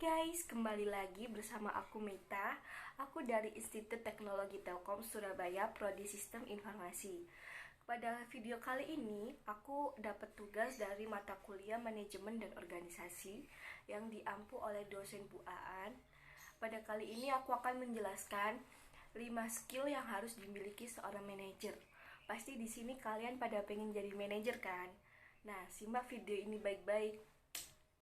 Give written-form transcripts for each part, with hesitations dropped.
guys, kembali lagi bersama aku Mita. Aku dari Institut Teknologi Telkom Surabaya, Prodi Sistem Informasi. Pada video kali ini, aku dapat tugas dari mata kuliah Manajemen dan Organisasi yang diampu oleh dosen Bu Aan. Pada kali ini aku akan menjelaskan 5 skill yang harus dimiliki seorang manajer. Pasti di sini kalian pada pengen jadi manajer kan? Nah, simak video ini baik-baik.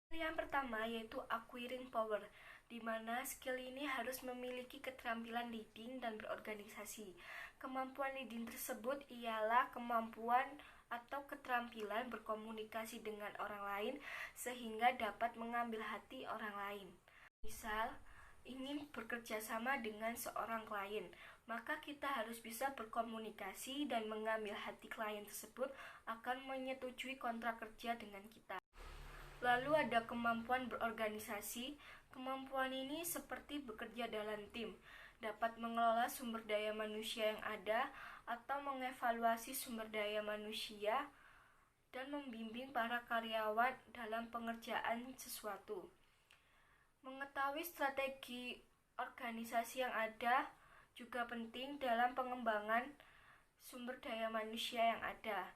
Yang pertama yaitu acquiring power, di mana skill ini harus memiliki keterampilan leading dan berorganisasi. Kemampuan leading tersebut ialah kemampuan atau keterampilan berkomunikasi dengan orang lain sehingga dapat mengambil hati orang lain. Misal, ingin bekerja sama dengan seorang klien, maka kita harus bisa berkomunikasi dan mengambil hati klien tersebut akan menyetujui kontrak kerja dengan kita. Lalu ada kemampuan berorganisasi. Kemampuan ini seperti bekerja dalam tim, dapat mengelola sumber daya manusia yang ada atau mengevaluasi sumber daya manusia dan membimbing para karyawan dalam pengerjaan sesuatu. Mengetahui strategi organisasi yang ada juga penting dalam pengembangan sumber daya manusia yang ada.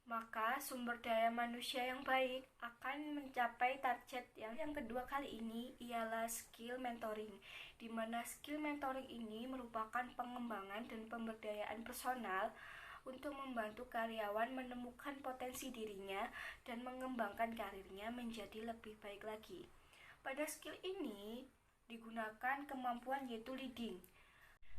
Maka sumber daya manusia yang baik akan mencapai target yang kedua kali ini ialah skill mentoring, di mana skill mentoring ini merupakan pengembangan dan pemberdayaan personal untuk membantu karyawan menemukan potensi dirinya dan mengembangkan karirnya menjadi lebih baik lagi. Pada skill ini digunakan kemampuan yaitu leading.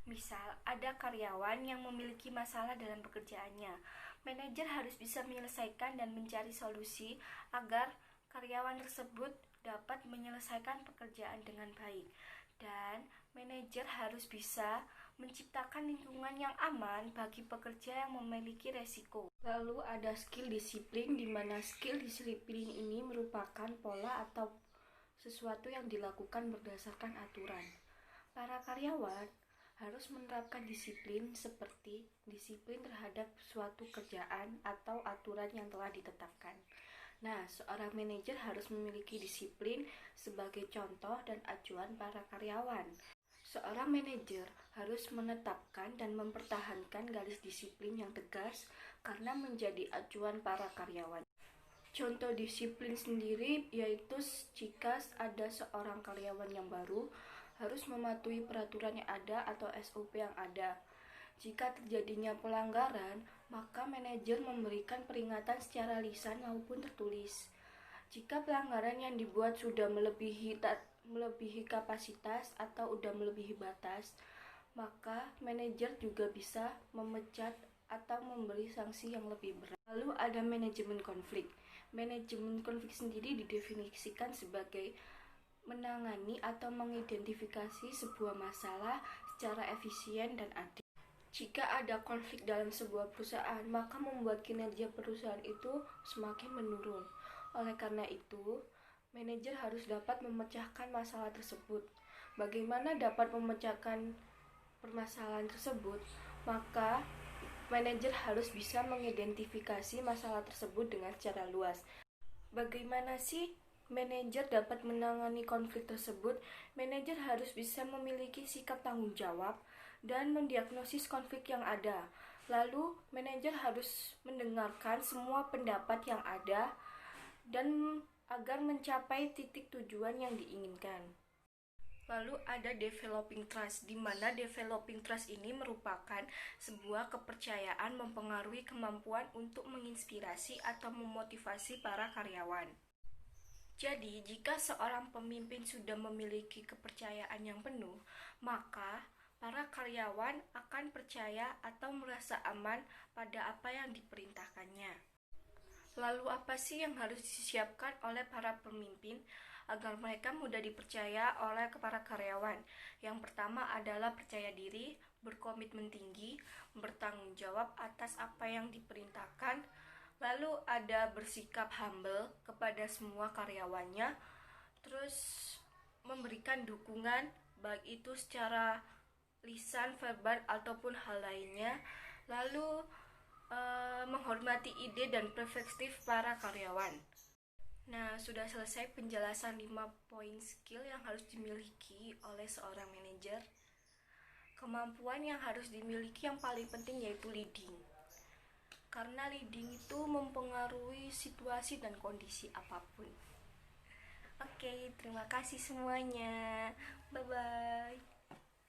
Misal, ada karyawan yang memiliki masalah dalam pekerjaannya. Manajer harus bisa menyelesaikan dan mencari solusi agar karyawan tersebut dapat menyelesaikan pekerjaan dengan baik. Dan manajer harus bisa menciptakan lingkungan yang aman bagi pekerja yang memiliki resiko. Lalu ada skill disiplin, di mana skill disiplin ini merupakan pola atau sesuatu yang dilakukan berdasarkan aturan. Para karyawan harus menerapkan disiplin seperti disiplin terhadap suatu kerjaan atau aturan yang telah ditetapkan. Nah, seorang manajer harus memiliki disiplin sebagai contoh dan acuan para karyawan. Seorang manajer harus menetapkan dan mempertahankan garis disiplin yang tegas karena menjadi acuan para karyawan. Contoh disiplin sendiri yaitu jika ada seorang karyawan yang baru harus mematuhi peraturan yang ada atau SOP yang ada. Jika terjadinya pelanggaran, maka manajer memberikan peringatan secara lisan maupun tertulis. Jika pelanggaran yang dibuat sudah melebihi kapasitas atau sudah melebihi batas, maka manajer juga bisa memecat atau memberi sanksi yang lebih berat. Lalu ada manajemen konflik. Manajemen konflik sendiri didefinisikan sebagai menangani atau mengidentifikasi sebuah masalah secara efisien dan adil. Jika ada konflik dalam sebuah perusahaan, maka membuat kinerja perusahaan itu semakin menurun. Oleh karena itu, manajer harus dapat memecahkan masalah tersebut. Bagaimana dapat memecahkan permasalahan tersebut? Maka manajer harus bisa mengidentifikasi masalah tersebut dengan secara luas. Bagaimana sih manajer dapat menangani konflik tersebut? Manajer harus bisa memiliki sikap tanggung jawab dan mendiagnosis konflik yang ada. Lalu, manajer harus mendengarkan semua pendapat yang ada dan agar mencapai titik tujuan yang diinginkan. Lalu ada developing trust, di mana developing trust ini merupakan sebuah kepercayaan mempengaruhi kemampuan untuk menginspirasi atau memotivasi para karyawan. Jadi, jika seorang pemimpin sudah memiliki kepercayaan yang penuh, maka para karyawan akan percaya atau merasa aman pada apa yang diperintahkannya. Lalu apa sih yang harus disiapkan oleh para pemimpin agar mereka mudah dipercaya oleh para karyawan? Yang pertama adalah percaya diri, berkomitmen tinggi, bertanggung jawab atas apa yang diperintahkan. Lalu ada bersikap humble kepada semua karyawannya, terus memberikan dukungan baik itu secara lisan, verbal ataupun hal lainnya. Lalu menghormati ide dan perspektif para karyawan. Nah, sudah selesai penjelasan 5 poin skill yang harus dimiliki oleh seorang manajer. Kemampuan yang harus dimiliki yang paling penting yaitu leading. Karena leading itu mempengaruhi situasi dan kondisi apapun. Oke, terima kasih semuanya. Bye-bye.